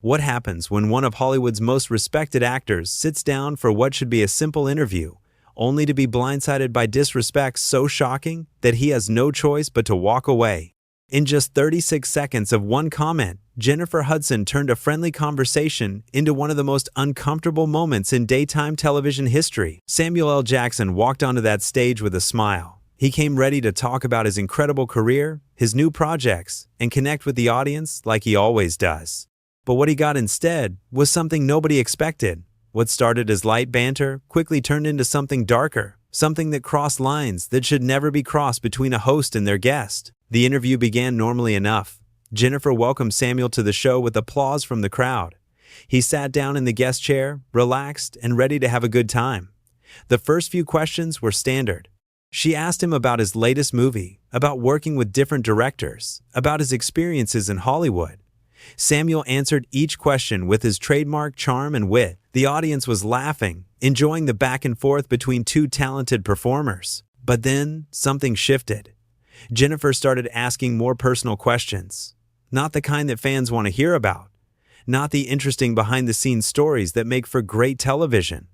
What happens when one of Hollywood's most respected actors sits down for what should be a simple interview, only to be blindsided by disrespect so shocking that he has no choice but to walk away? In just 36 seconds of one comment, Jennifer Hudson turned a friendly conversation into one of the most uncomfortable moments in daytime television history. Samuel L. Jackson walked onto that stage with a smile. He came ready to talk about his incredible career, his new projects, and connect with the audience like he always does. But what he got instead was something nobody expected. What started as light banter quickly turned into something darker, something that crossed lines that should never be crossed between a host and their guest. The interview began normally enough. Jennifer welcomed Samuel to the show with applause from the crowd. He sat down in the guest chair, relaxed and ready to have a good time. The first few questions were standard. She asked him about his latest movie, about working with different directors, about his experiences in Hollywood. Samuel answered each question with his trademark charm and wit. The audience was laughing, enjoying the back and forth between two talented performers. But then, something shifted. Jennifer started asking more personal questions. Not the kind that fans want to hear about. Not the interesting behind-the-scenes stories that make for great television.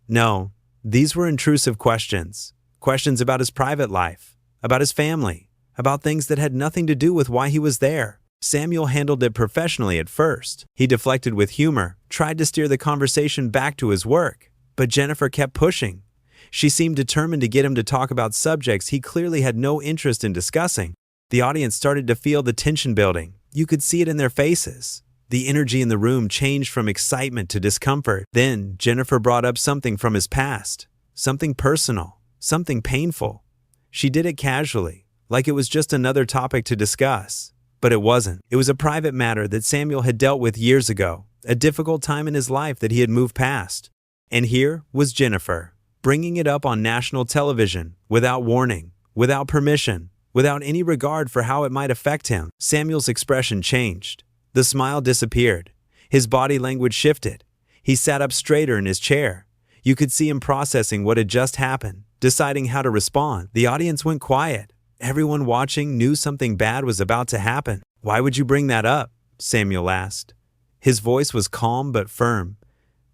No, these were intrusive questions. Questions about his private life, about his family, about things that had nothing to do with why he was there. Samuel handled it professionally at first. He deflected with humor, tried to steer the conversation back to his work. But Jennifer kept pushing. She seemed determined to get him to talk about subjects he clearly had no interest in discussing. The audience started to feel the tension building. You could see it in their faces. The energy in the room changed from excitement to discomfort. Then Jennifer brought up something from his past, something personal, something painful. She did it casually, like it was just another topic to discuss. But it wasn't. It was a private matter that Samuel had dealt with years ago, a difficult time in his life that he had moved past. And here was Jennifer, bringing it up on national television, without warning, without permission, without any regard for how it might affect him. Samuel's expression changed. The smile disappeared. His body language shifted. He sat up straighter in his chair. You could see him processing what had just happened, deciding how to respond. The audience went quiet. Everyone watching knew something bad was about to happen. "Why would you bring that up?" Samuel asked. His voice was calm but firm.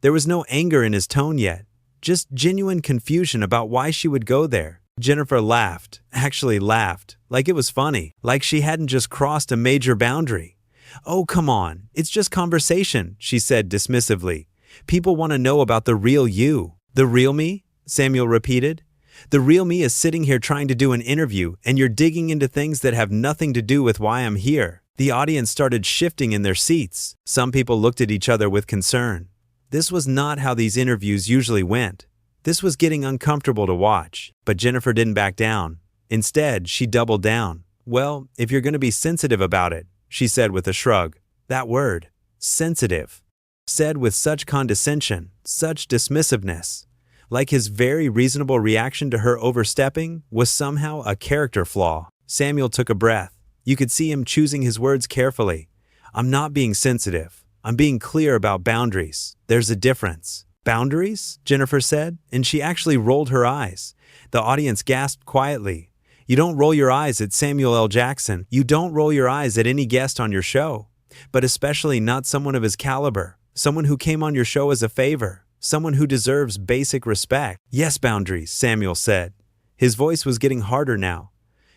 There was no anger in his tone yet, just genuine confusion about why she would go there. Jennifer laughed, actually laughed, like it was funny, like she hadn't just crossed a major boundary. "Oh, come on, it's just conversation," she said dismissively. "People want to know about the real you." "The real me?" Samuel repeated. "The real me is sitting here trying to do an interview, and you're digging into things that have nothing to do with why I'm here." The audience started shifting in their seats. Some people looked at each other with concern. This was not how these interviews usually went. This was getting uncomfortable to watch. But Jennifer didn't back down. Instead, she doubled down. "Well, if you're going to be sensitive about it," she said with a shrug. That word, sensitive, said with such condescension, such dismissiveness. Like his very reasonable reaction to her overstepping was somehow a character flaw. Samuel took a breath. You could see him choosing his words carefully. "I'm not being sensitive. I'm being clear about boundaries. There's a difference." "Boundaries?" Jennifer said, and she actually rolled her eyes. The audience gasped quietly. You don't roll your eyes at Samuel L. Jackson. You don't roll your eyes at any guest on your show. But especially not someone of his caliber, someone who came on your show as a favor. Someone who deserves basic respect. "Yes, boundaries," Samuel said. His voice was getting harder now.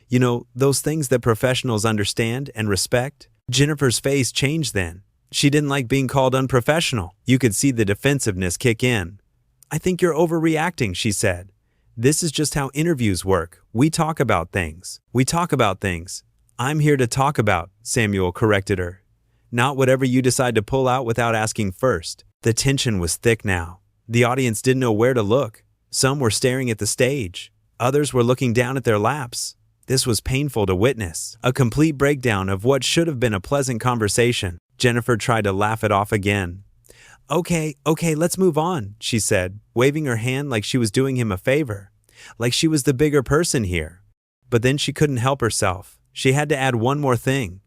"You know, those things that professionals understand and respect?" Jennifer's face changed then. She didn't like being called unprofessional. You could see the defensiveness kick in. "I think you're overreacting," she said. "This is just how interviews work. We talk about things. We talk about things." "I'm here to talk about," Samuel corrected her. "Not whatever you decide to pull out without asking first." The tension was thick now. The audience didn't know where to look. Some were staring at the stage. Others were looking down at their laps. This was painful to witness. A complete breakdown of what should have been a pleasant conversation. Jennifer tried to laugh it off again. Okay, let's move on," she said, waving her hand like she was doing him a favor. Like she was the bigger person here. But then she couldn't help herself. She had to add one more thing.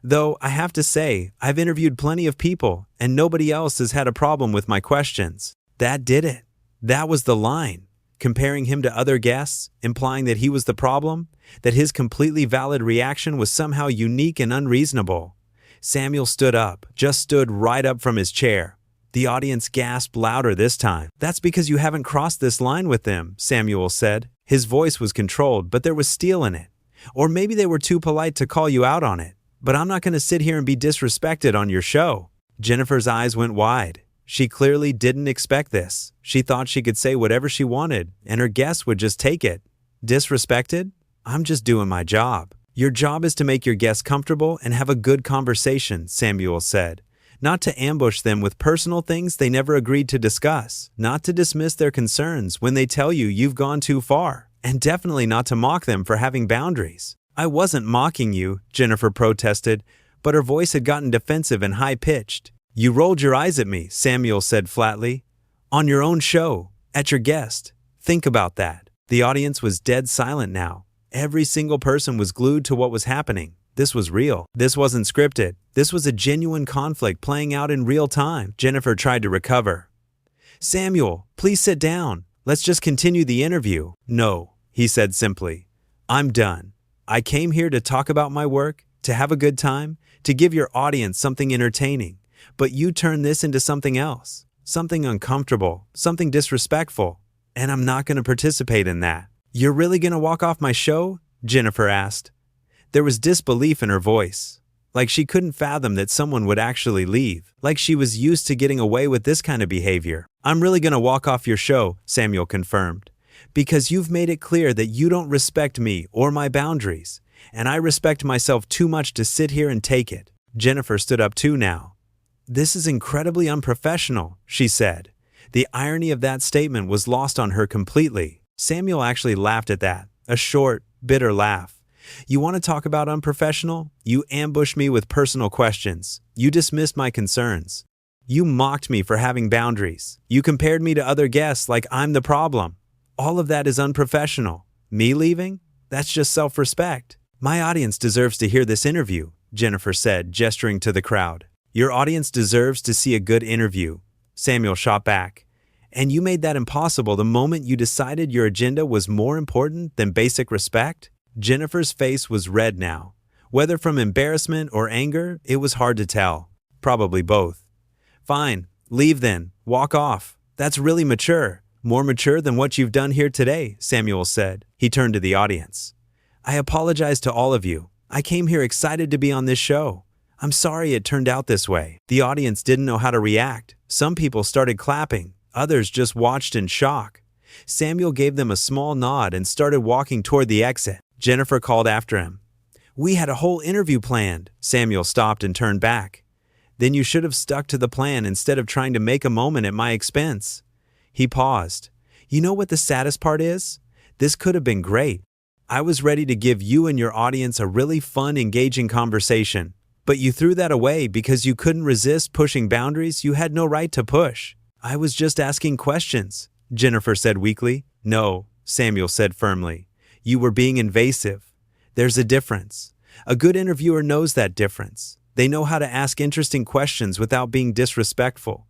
"Though, I have to say, I've interviewed plenty of people, and nobody else has had a problem with my questions." That did it. That was the line. Comparing him to other guests, implying that he was the problem, that his completely valid reaction was somehow unique and unreasonable. Samuel stood up, just stood right up from his chair. The audience gasped louder this time. "That's because you haven't crossed this line with them," Samuel said. His voice was controlled, but there was steel in it. "Or maybe they were too polite to call you out on it. But I'm not going to sit here and be disrespected on your show." Jennifer's eyes went wide. She clearly didn't expect this. She thought she could say whatever she wanted, and her guests would just take it. Disrespected? I'm just doing my job. Your job is to make your guests comfortable and have a good conversation, Samuel said. Not to ambush them with personal things they never agreed to discuss. Not to dismiss their concerns when they tell you you've gone too far. And definitely not to mock them for having boundaries. "I wasn't mocking you," Jennifer protested, but her voice had gotten defensive and high-pitched. "You rolled your eyes at me," Samuel said flatly. "On your own show, at your guest. Think about that." The audience was dead silent now. Every single person was glued to what was happening. This was real. This wasn't scripted. This was a genuine conflict playing out in real time. Jennifer tried to recover. "Samuel, please sit down. Let's just continue the interview." "No," he said simply. "I'm done. I came here to talk about my work, to have a good time, to give your audience something entertaining. But you turn this into something else, something uncomfortable, something disrespectful, and I'm not going to participate in that." "You're really going to walk off my show?" Jennifer asked. There was disbelief in her voice, like she couldn't fathom that someone would actually leave, like she was used to getting away with this kind of behavior. "I'm really going to walk off your show," Samuel confirmed, "because you've made it clear that you don't respect me or my boundaries, and I respect myself too much to sit here and take it." Jennifer stood up too now. "This is incredibly unprofessional," she said. The irony of that statement was lost on her completely. Samuel actually laughed at that, a short, bitter laugh. "You want to talk about unprofessional? You ambushed me with personal questions. You dismissed my concerns. You mocked me for having boundaries. You compared me to other guests like I'm the problem. All of that is unprofessional. Me leaving? That's just self-respect." "My audience deserves to hear this interview," Jennifer said, gesturing to the crowd. "Your audience deserves to see a good interview," Samuel shot back. "And you made that impossible the moment you decided your agenda was more important than basic respect?" Jennifer's face was red now. Whether from embarrassment or anger, it was hard to tell. Probably both. "Fine, leave then. Walk off. That's really mature. More mature than what you've done here today," Samuel said. He turned to the audience. "I apologize to all of you. I came here excited to be on this show. I'm sorry it turned out this way." The audience didn't know how to react. Some people started clapping. Others just watched in shock. Samuel gave them a small nod and started walking toward the exit. Jennifer called after him. "We had a whole interview planned." Samuel stopped and turned back. "Then you should have stuck to the plan instead of trying to make a moment at my expense." He paused. "You know what the saddest part is? This could have been great. I was ready to give you and your audience a really fun, engaging conversation. But you threw that away because you couldn't resist pushing boundaries you had no right to push." "I was just asking questions," Jennifer said weakly. "No," Samuel said firmly. "You were being invasive. There's a difference. A good interviewer knows that difference. They know how to ask interesting questions without being disrespectful.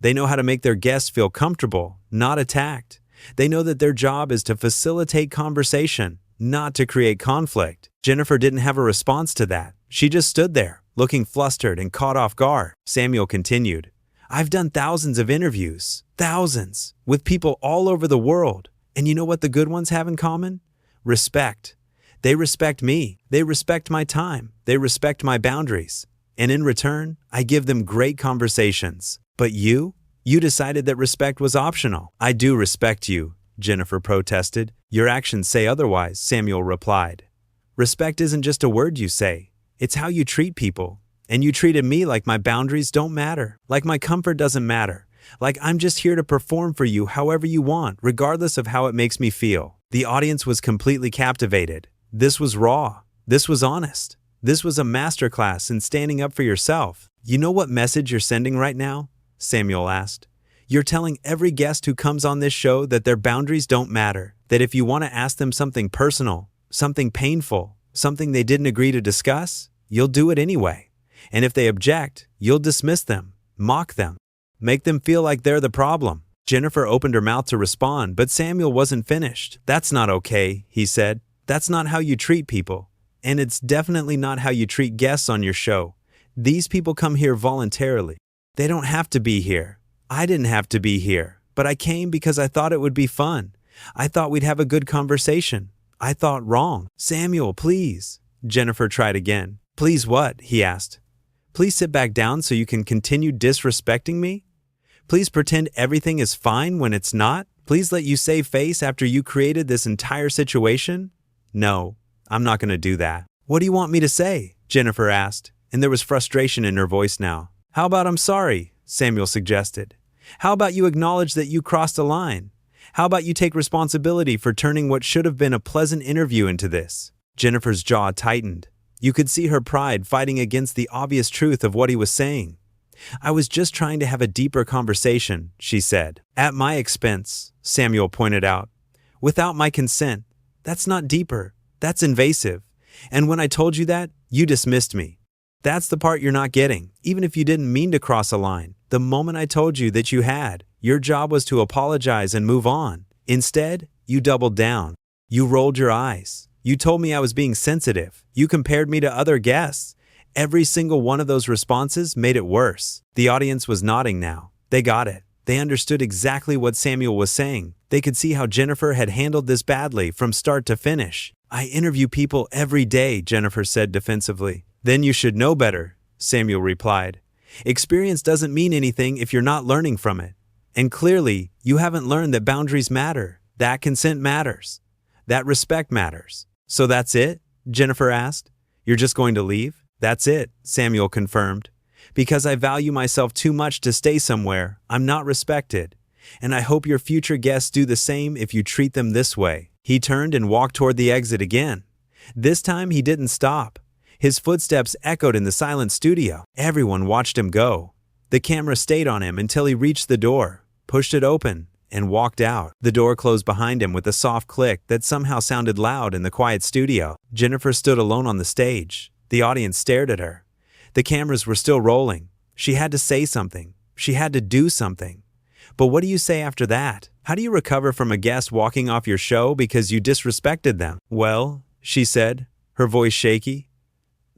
They know how to make their guests feel comfortable, not attacked. They know that their job is to facilitate conversation, not to create conflict." Jennifer didn't have a response to that. She just stood there, looking flustered and caught off guard. Samuel continued. "I've done thousands of interviews, thousands, with people all over the world. And you know what the good ones have in common? Respect. They respect me. They respect my time. They respect my boundaries. And in return, I give them great conversations. But you decided that respect was optional." "I do respect you," Jennifer protested. "Your actions say otherwise," Samuel replied. "Respect isn't just a word you say. It's how you treat people. And you treated me like my boundaries don't matter, like my comfort doesn't matter, like I'm just here to perform for you however you want, regardless of how it makes me feel." The audience was completely captivated. This was raw. This was honest. This was a masterclass in standing up for yourself. "You know what message you're sending right now?" Samuel asked. "You're telling every guest who comes on this show that their boundaries don't matter, that if you want to ask them something personal, something painful, something they didn't agree to discuss, you'll do it anyway. And if they object, you'll dismiss them, mock them, make them feel like they're the problem." Jennifer opened her mouth to respond, but Samuel wasn't finished. "That's not okay," he said. "That's not how you treat people. And it's definitely not how you treat guests on your show. These people come here voluntarily. They don't have to be here. I didn't have to be here, but I came because I thought it would be fun. I thought we'd have a good conversation. I thought wrong. Samuel, please. Jennifer tried again. Please what? He asked. Please sit back down so you can continue disrespecting me? Please pretend everything is fine when it's not? Please let you save face after you created this entire situation? No, I'm not going to do that. What do you want me to say? Jennifer asked, and there was frustration in her voice now. How about I'm sorry? Samuel suggested. How about you acknowledge that you crossed a line? How about you take responsibility for turning what should have been a pleasant interview into this? Jennifer's jaw tightened. You could see her pride fighting against the obvious truth of what he was saying. I was just trying to have a deeper conversation, she said. At my expense, Samuel pointed out. Without my consent. That's not deeper. That's invasive. And when I told you that, you dismissed me. That's the part you're not getting, even if you didn't mean to cross a line. The moment I told you that you had, your job was to apologize and move on. Instead, you doubled down. You rolled your eyes. You told me I was being sensitive. You compared me to other guests. Every single one of those responses made it worse. The audience was nodding now. They got it. They understood exactly what Samuel was saying. They could see how Jennifer had handled this badly from start to finish. I interview people every day, Jennifer said defensively. Then you should know better, Samuel replied. Experience doesn't mean anything if you're not learning from it. And clearly, you haven't learned that boundaries matter, that consent matters, that respect matters. So that's it? Jennifer asked. You're just going to leave? That's it, Samuel confirmed. Because I value myself too much to stay somewhere, I'm not respected. And I hope your future guests do the same if you treat them this way. He turned and walked toward the exit again. This time he didn't stop. His footsteps echoed in the silent studio. Everyone watched him go. The camera stayed on him until he reached the door, pushed it open, and walked out. The door closed behind him with a soft click that somehow sounded loud in the quiet studio. Jennifer stood alone on the stage. The audience stared at her. The cameras were still rolling. She had to say something. She had to do something. But what do you say after that? How do you recover from a guest walking off your show because you disrespected them? Well, she said, her voice shaky.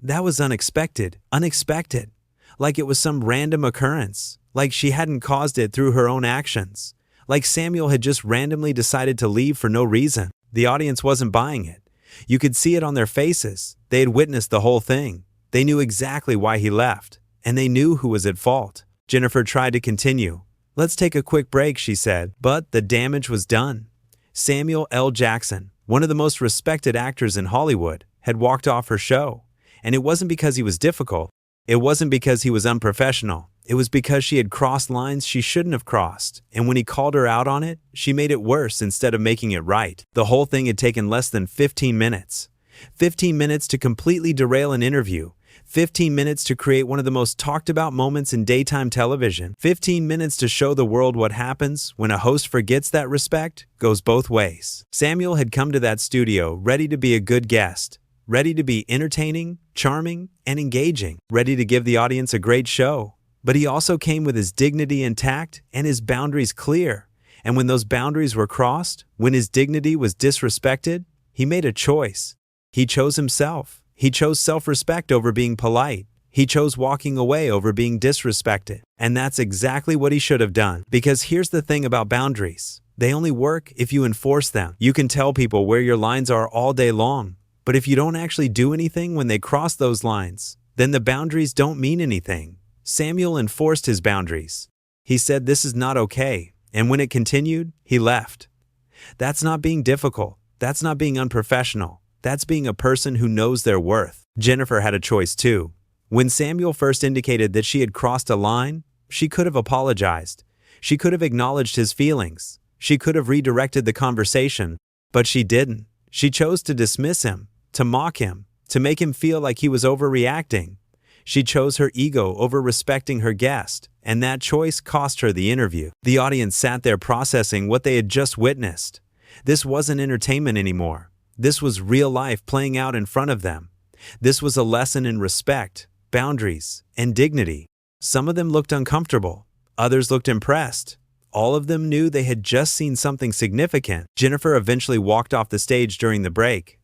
That was unexpected. Unexpected. Like it was some random occurrence. Like she hadn't caused it through her own actions. Like Samuel had just randomly decided to leave for no reason. The audience wasn't buying it. You could see it on their faces. They had witnessed the whole thing. They knew exactly why he left. And they knew who was at fault. Jennifer tried to continue. Let's take a quick break, she said. But the damage was done. Samuel L. Jackson, one of the most respected actors in Hollywood, had walked off her show. And it wasn't because he was difficult. It wasn't because he was unprofessional. It was because she had crossed lines she shouldn't have crossed. And when he called her out on it, she made it worse instead of making it right. The whole thing had taken less than 15 minutes. 15 minutes to completely derail an interview. 15 minutes to create one of the most talked about moments in daytime television. 15 minutes to show the world what happens when a host forgets that respect goes both ways. Samuel had come to that studio ready to be a good guest, ready to be entertaining, charming, and engaging, ready to give the audience a great show. But he also came with his dignity intact and his boundaries clear. And when those boundaries were crossed, when his dignity was disrespected, he made a choice. He chose himself. He chose self-respect over being polite. He chose walking away over being disrespected. And that's exactly what he should have done. Because here's the thing about boundaries. They only work if you enforce them. You can tell people where your lines are all day long. But if you don't actually do anything when they cross those lines, then the boundaries don't mean anything. Samuel enforced his boundaries. He said this is not okay. And when it continued, he left. That's not being difficult. That's not being unprofessional. That's being a person who knows their worth. Jennifer had a choice too. When Samuel first indicated that she had crossed a line, she could have apologized. She could have acknowledged his feelings. She could have redirected the conversation, but she didn't. She chose to dismiss him, to mock him, to make him feel like he was overreacting. She chose her ego over respecting her guest, and that choice cost her the interview. The audience sat there processing what they had just witnessed. This wasn't entertainment anymore. This was real life playing out in front of them. This was a lesson in respect, boundaries, and dignity. Some of them looked uncomfortable. Others looked impressed. All of them knew they had just seen something significant. Jennifer eventually walked off the stage during the break.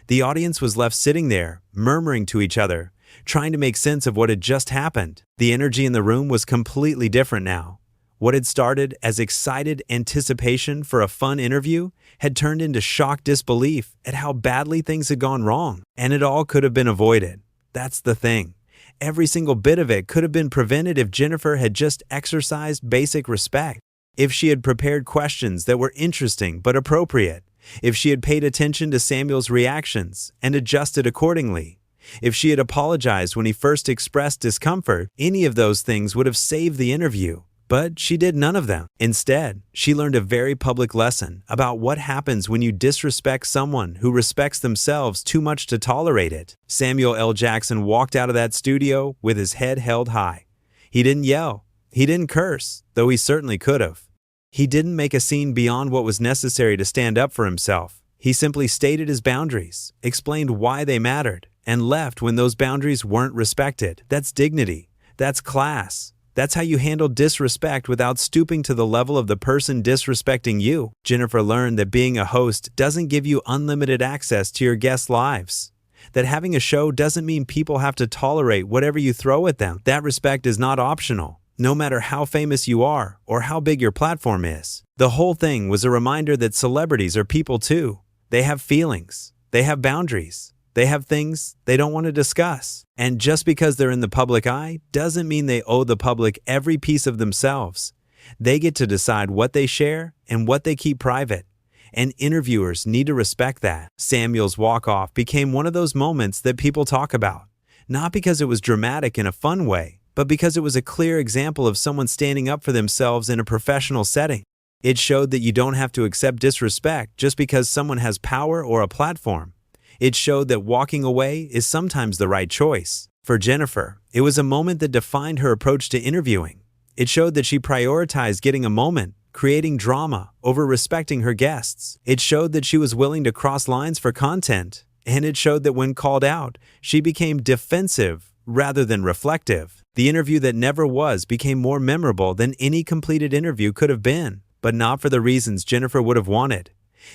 The audience was left sitting there, murmuring to each other, trying to make sense of what had just happened. The energy in the room was completely different now. What had started as excited anticipation for a fun interview had turned into shocked disbelief at how badly things had gone wrong. And it all could have been avoided. That's the thing. Every single bit of it could have been prevented if Jennifer had just exercised basic respect. If she had prepared questions that were interesting but appropriate. If she had paid attention to Samuel's reactions and adjusted accordingly. If she had apologized when he first expressed discomfort, any of those things would have saved the interview. But she did none of them. Instead, she learned a very public lesson about what happens when you disrespect someone who respects themselves too much to tolerate it. Samuel L. Jackson walked out of that studio with his head held high. He didn't yell. He didn't curse, though he certainly could have. He didn't make a scene beyond what was necessary to stand up for himself. He simply stated his boundaries, explained why they mattered, and left when those boundaries weren't respected. That's dignity. That's class. That's how you handle disrespect without stooping to the level of the person disrespecting you. Jennifer learned that being a host doesn't give you unlimited access to your guests' lives. That having a show doesn't mean people have to tolerate whatever you throw at them. That respect is not optional, no matter how famous you are or how big your platform is. The whole thing was a reminder that celebrities are people too. They have feelings. They have boundaries. They have things they don't want to discuss. And just because they're in the public eye doesn't mean they owe the public every piece of themselves. They get to decide what they share and what they keep private. And interviewers need to respect that. Samuel's walk-off became one of those moments that people talk about. Not because it was dramatic in a fun way, but because it was a clear example of someone standing up for themselves in a professional setting. It showed that you don't have to accept disrespect just because someone has power or a platform. It showed that walking away is sometimes the right choice. For Jennifer, it was a moment that defined her approach to interviewing. It showed that she prioritized getting a moment, creating drama, over respecting her guests. It showed that she was willing to cross lines for content. And it showed that when called out, she became defensive rather than reflective. The interview that never was became more memorable than any completed interview could have been, but not for the reasons Jennifer would have wanted.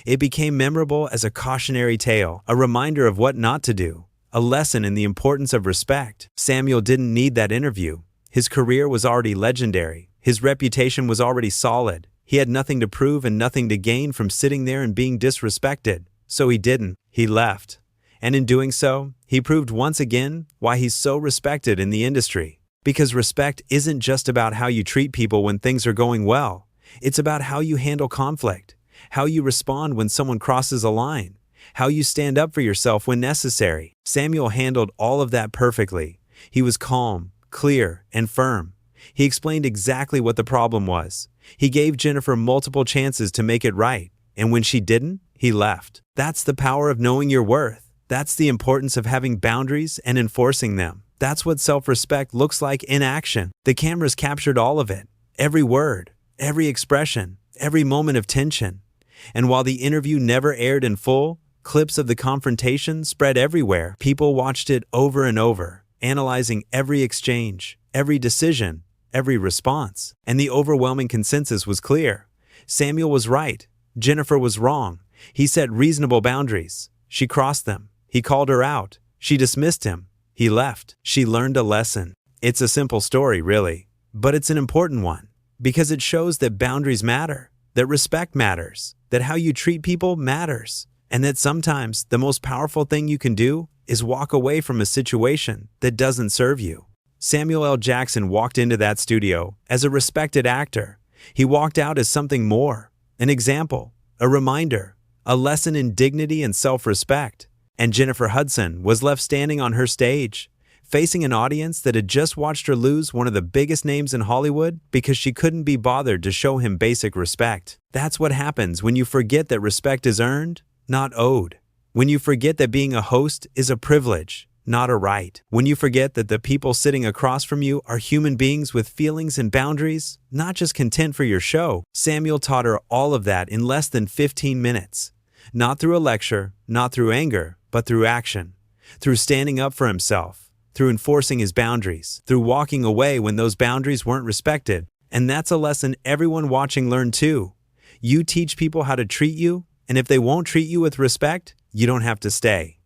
It became memorable as a cautionary tale, a reminder of what not to do, a lesson in the importance of respect. Samuel didn't need that interview. His career was already legendary. His reputation was already solid. He had nothing to prove and nothing to gain from sitting there and being disrespected. So he didn't. He left. And in doing so, he proved once again why he's so respected in the industry. Because respect isn't just about how you treat people when things are going well. It's about how you handle conflict. How you respond when someone crosses a line, how you stand up for yourself when necessary. Samuel handled all of that perfectly. He was calm, clear, and firm. He explained exactly what the problem was. He gave Jennifer multiple chances to make it right, and when she didn't, he left. That's the power of knowing your worth. That's the importance of having boundaries and enforcing them. That's what self-respect looks like in action. The cameras captured all of it. Every word, every expression, every moment of tension. And while the interview never aired in full, clips of the confrontation spread everywhere. People watched it over and over, analyzing every exchange, every decision, every response. And the overwhelming consensus was clear. Samuel was right. Jennifer was wrong. He set reasonable boundaries. She crossed them. He called her out. She dismissed him. He left. She learned a lesson. It's a simple story, really, but it's an important one because it shows that boundaries matter, that respect matters, that how you treat people matters, and that sometimes the most powerful thing you can do is walk away from a situation that doesn't serve you. Samuel L. Jackson walked into that studio as a respected actor. He walked out as something more, an example, a reminder, a lesson in dignity and self-respect. And Jennifer Hudson was left standing on her stage, facing an audience that had just watched her lose one of the biggest names in Hollywood because she couldn't be bothered to show him basic respect. That's what happens when you forget that respect is earned, not owed. When you forget that being a host is a privilege, not a right. When you forget that the people sitting across from you are human beings with feelings and boundaries, not just content for your show. Samuel taught her all of that in less than 15 minutes. Not through a lecture, not through anger, but through action. Through standing up for himself. Through enforcing his boundaries, through walking away when those boundaries weren't respected. And that's a lesson everyone watching learned too. You teach people how to treat you, and if they won't treat you with respect, you don't have to stay.